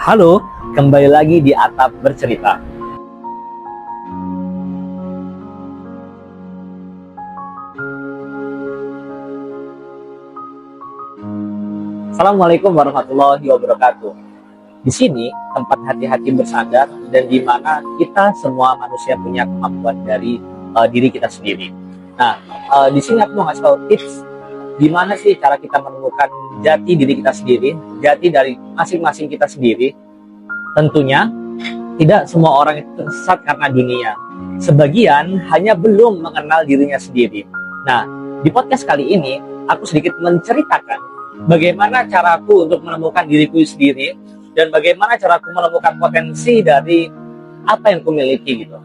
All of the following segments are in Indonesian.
Halo, kembali lagi di Atap Bercerita. Assalamualaikum warahmatullahi wabarakatuh. Di sini tempat hati-hati bersandar dan di mana kita semua manusia punya kemampuan dari diri kita sendiri. Nah, di sini aku mau ngasih tahu tips gimana sih cara kita menemukan jati diri kita sendiri, jati dari masing-masing kita sendiri. Tentunya tidak semua orang itu tersesat karena dunia. Sebagian hanya belum mengenal dirinya sendiri. Nah, di podcast kali ini aku sedikit menceritakan bagaimana caraku untuk menemukan diriku sendiri dan bagaimana caraku menemukan potensi dari apa yang kumiliki gitu.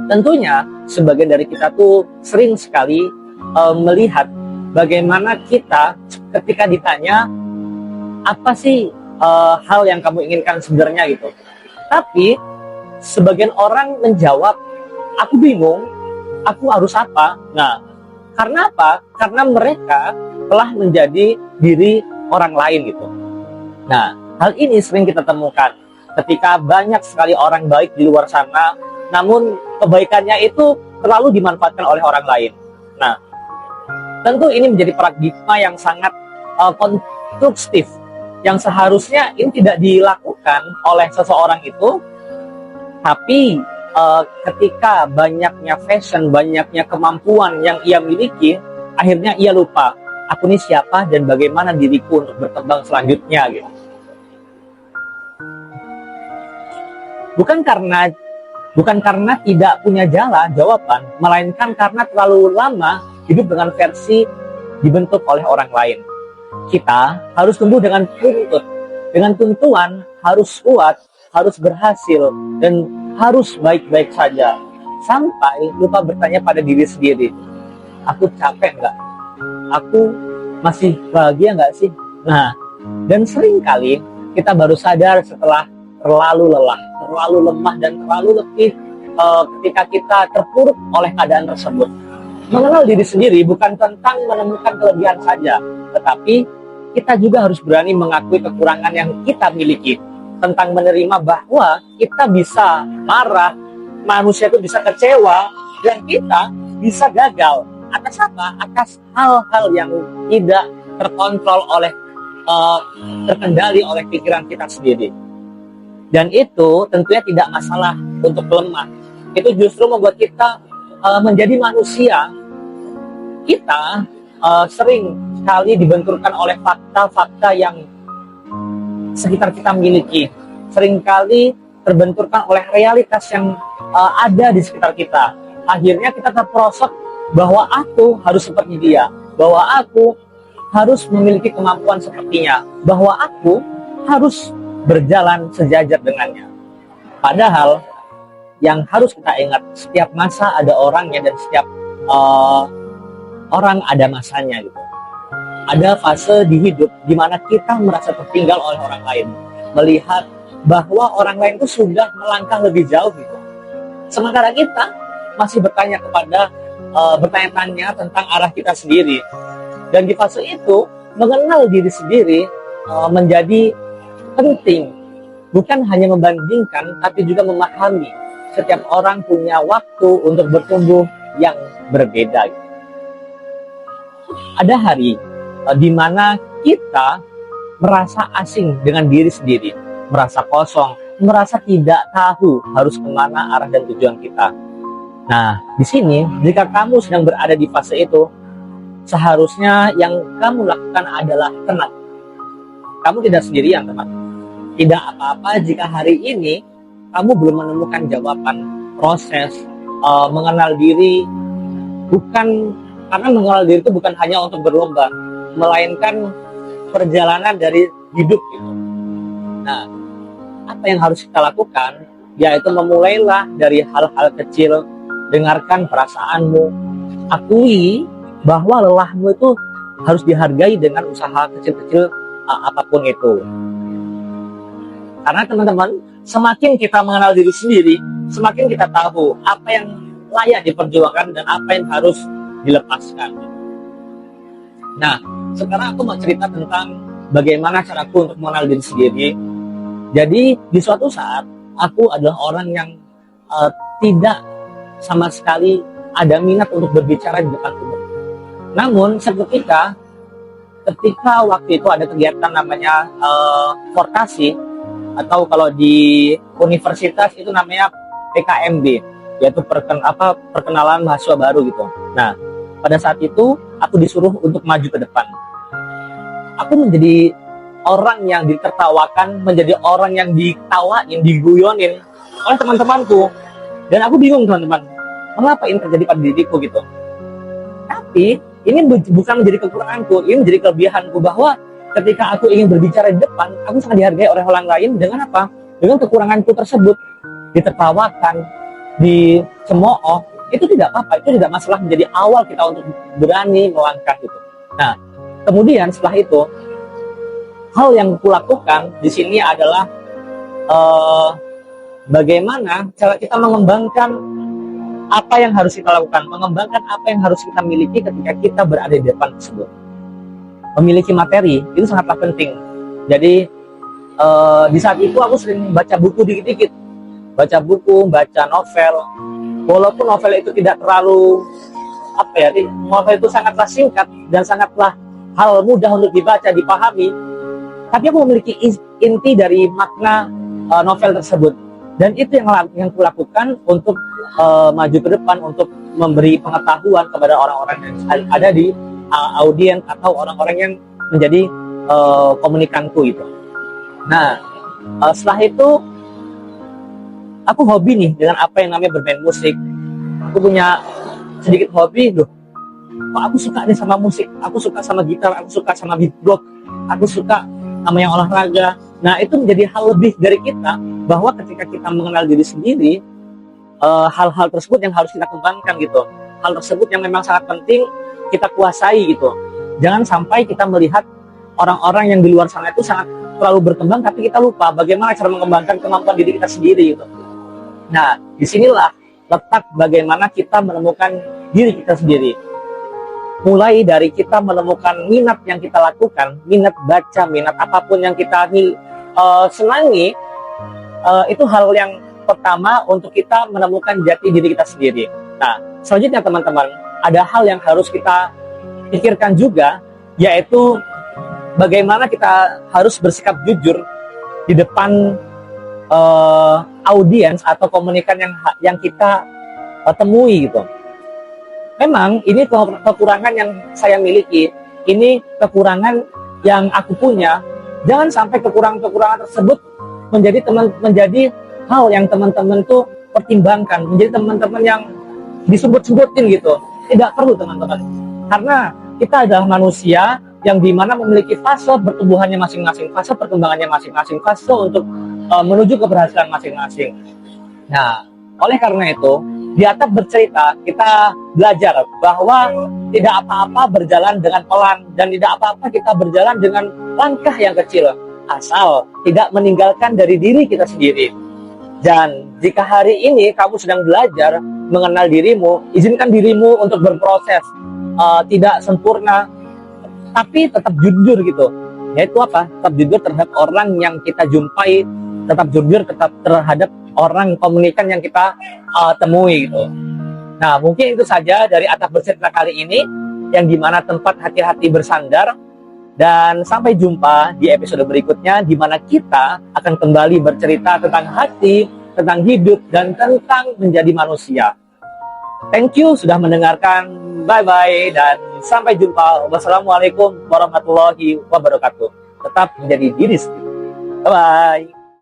Tentunya sebagian dari kita tuh sering sekali melihat bagaimana kita ketika ditanya apa sih hal yang kamu inginkan sebenarnya gitu. Tapi sebagian orang menjawab, aku bingung, aku harus apa? Nah, karena apa? Karena mereka telah menjadi diri orang lain gitu. Nah, hal ini sering kita temukan ketika banyak sekali orang baik di luar sana, namun kebaikannya itu terlalu dimanfaatkan oleh orang lain. Nah, tentu ini menjadi paradigma yang sangat konstruktif, yang seharusnya ini tidak dilakukan oleh seseorang itu, tapi ketika banyaknya fashion, banyaknya kemampuan yang ia miliki, akhirnya ia lupa, aku ini siapa dan bagaimana diriku untuk berkembang selanjutnya gitu. Bukan karena tidak punya jawaban, melainkan karena terlalu lama hidup dengan versi dibentuk oleh orang lain. Kita harus tumbuh dengan tuntuan, harus kuat, harus berhasil, dan harus baik-baik saja. Sampai lupa bertanya pada diri sendiri, aku capek nggak? Aku masih bahagia nggak sih? Nah, dan seringkali kita baru sadar setelah terlalu lelah, terlalu lemah, dan terlalu letih ketika kita terpuruk oleh keadaan tersebut. Mengenal diri sendiri bukan tentang menemukan kelebihan saja, tetapi kita juga harus berani mengakui kekurangan yang kita miliki, tentang menerima bahwa kita bisa marah, manusia itu bisa kecewa, dan kita bisa gagal. Atas apa? Atas hal-hal yang tidak terkontrol terkendali oleh pikiran kita sendiri. Dan itu tentunya tidak masalah untuk lemah. Itu justru membuat kita menjadi manusia. Kita sering sekali dibenturkan oleh fakta-fakta yang sekitar kita miliki. Seringkali terbenturkan oleh realitas yang ada di sekitar kita. Akhirnya kita terperosok bahwa aku harus seperti dia, bahwa aku harus memiliki kemampuan sepertinya, bahwa aku harus berjalan sejajar dengannya. Padahal yang harus kita ingat, setiap masa ada orangnya dan setiap orang ada masanya gitu. Ada fase di hidup di mana kita merasa tertinggal oleh orang lain, melihat bahwa orang lain itu sudah melangkah lebih jauh gitu. Sementara kita masih bertanya-tanya tentang arah kita sendiri. Dan di fase itu, mengenal diri sendiri menjadi penting. Bukan hanya membandingkan, tapi juga memahami setiap orang punya waktu untuk bertumbuh yang berbeda gitu. Ada hari di mana kita merasa asing dengan diri sendiri, merasa kosong, merasa tidak tahu harus kemana arah dan tujuan kita. Nah, di sini jika kamu sedang berada di fase itu, seharusnya yang kamu lakukan adalah tenang. Kamu tidak sendirian, teman. Tidak apa-apa jika hari ini kamu belum menemukan jawaban. Proses mengenal diri karena mengenal diri itu bukan hanya untuk berlomba, melainkan perjalanan dari hidup gitu. Nah, apa yang harus kita lakukan? Yaitu memulailah dari hal-hal kecil. Dengarkan perasaanmu, akui bahwa lelahmu itu harus dihargai dengan usaha kecil-kecil apapun itu. Karena teman-teman, semakin kita mengenal diri sendiri, semakin kita tahu apa yang layak diperjuangkan dan apa yang harus dilepaskan. Nah, sekarang aku mau cerita tentang bagaimana caraku untuk mengenal diri sendiri. Jadi di suatu saat aku adalah orang yang tidak sama sekali ada minat untuk berbicara di depan umum. Namun ketika waktu itu ada kegiatan namanya Forkasi, atau kalau di universitas itu namanya PKMB, yaitu perkenalan mahasiswa baru gitu. Nah, pada saat itu aku disuruh untuk maju ke depan. Aku menjadi orang yang ditertawakan, menjadi orang yang ditawain, diguyonin oleh teman-temanku. Dan aku bingung, teman-teman, mengapa ini terjadi pada diriku gitu. Tapi ini bukan menjadi kekuranganku, ini menjadi kelebihanku, bahwa ketika aku ingin berbicara di depan, aku sangat dihargai oleh orang lain dengan apa? Dengan kekuranganku tersebut, ditertawakan, dicemooh, itu tidak apa-apa, itu tidak masalah, menjadi awal kita untuk berani melangkah gitu. Nah, kemudian setelah itu, hal yang kulakukan di sini adalah bagaimana cara kita mengembangkan apa yang harus kita lakukan, mengembangkan apa yang harus kita miliki ketika kita berada di depan tersebut. Memiliki materi itu sangatlah penting. Jadi di saat itu aku sering baca buku dikit-dikit, baca buku, baca novel. Walaupun novel itu tidak terlalu novel itu sangatlah singkat dan sangatlah hal mudah untuk dibaca, dipahami. Tapi aku memiliki inti dari makna novel tersebut. Dan itu yang kulakukan untuk maju ke depan, untuk memberi pengetahuan kepada orang-orang yang ada di audiens atau orang-orang yang menjadi komunikanku itu. Nah, setelah itu aku hobi nih dengan apa yang namanya bermain musik. Aku punya sedikit hobi, aku suka nih sama musik, aku suka sama gitar, aku suka sama beatbox, aku suka sama yang olahraga. Nah, itu menjadi hal lebih dari kita, bahwa ketika kita mengenal diri sendiri, hal-hal tersebut yang harus kita kembangkan gitu. Hal tersebut yang memang sangat penting kita kuasai gitu. Jangan sampai kita melihat orang-orang yang di luar sana itu sangat terlalu berkembang, tapi kita lupa bagaimana cara mengembangkan kemampuan diri kita sendiri gitu. Nah, disinilah letak bagaimana kita menemukan diri kita sendiri. Mulai dari kita menemukan minat yang kita lakukan, minat baca, minat apapun yang kita senangi, itu hal yang pertama untuk kita menemukan jati diri kita sendiri. Nah, selanjutnya teman-teman, ada hal yang harus kita pikirkan juga, yaitu bagaimana kita harus bersikap jujur di depan audiens atau komunikan yang kita temui gitu. Memang ini kekurangan yang saya miliki, ini kekurangan yang aku punya. Jangan sampai kekurangan-kekurangan tersebut menjadi hal yang teman-teman tuh pertimbangkan, menjadi teman-teman yang disebut-sebutin gitu. Tidak perlu, teman-teman. Karena kita adalah manusia yang dimana memiliki fase pertumbuhannya masing-masing, fase perkembangannya masing-masing, fase untuk menuju keberhasilan masing-masing. Nah, oleh karena itu, di Atap Bercerita kita belajar bahwa tidak apa-apa berjalan dengan pelan, dan tidak apa-apa kita berjalan dengan langkah yang kecil, asal tidak meninggalkan dari diri kita sendiri. Dan jika hari ini kamu sedang belajar mengenal dirimu, izinkan dirimu untuk berproses, tidak sempurna, tapi tetap jujur gitu. Yaitu apa? Tetap jujur terhadap orang yang kita jumpai, tetap jujur terhadap orang komunikan yang kita temui gitu. Nah, mungkin itu saja dari Atap Bercerita kali ini, yang dimana tempat hati-hati bersandar. Dan sampai jumpa di episode berikutnya, di mana kita akan kembali bercerita tentang hati, tentang hidup, dan tentang menjadi manusia. Thank you sudah mendengarkan. Bye-bye dan sampai jumpa. Wassalamualaikum warahmatullahi wabarakatuh. Tetap menjadi diri sendiri. Bye-bye.